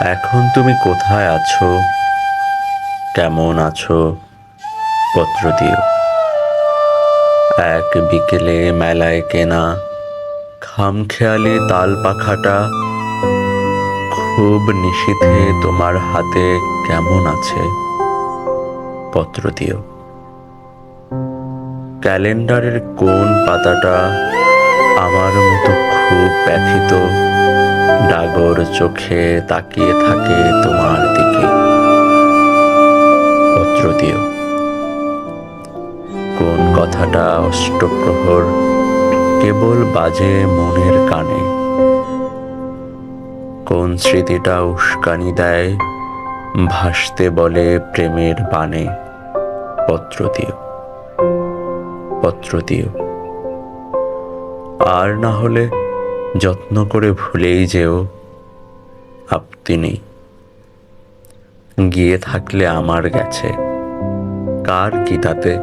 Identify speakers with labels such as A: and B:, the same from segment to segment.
A: এখন তুমি কোথায় আছো? কেমন আছো? পত্র দিও। এক বিকেলে মেলায় কেনা খামখেয়ালি তাল পাখাটা খুব নিশীথে তোমার হাতে কেমন আছে? পত্র দিও। ক্যালেন্ডারের কোন পাতাটা আমার মতো খুব ব্যথিত ডাগর চোখে তাকিয়ে থাকে তোমার দিকে? পত্র দিও। কোন কথাটা অষ্টপ্রহর কেবল বাজে মনের কানে? কোন স্মৃতিটা উস্কানি দেয় ভাসতে বলে প্রেমের বাণে? পত্র দিও। পত্র দিও। আর না হলে যত্ন করে ভুলেই যেও, আপত্তি নেই। গিয়ে থাকলে আমার গেছে, কার কি তাতে?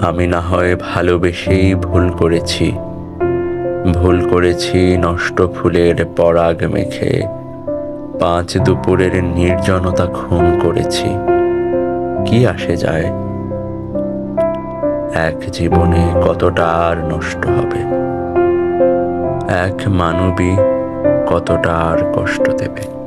A: আমি না হয় ভালোবেসেই ভুল করেছি, ভুল করেছি নষ্ট ফুলের পরাগ মেখে, পাঁচ দুপুরের নির্জনতা খুন করেছি। কি আসে যায়? এক জীবনে কতটা আর নষ্ট হবে, এক মানবী কতটা আর কষ্ট দেবে।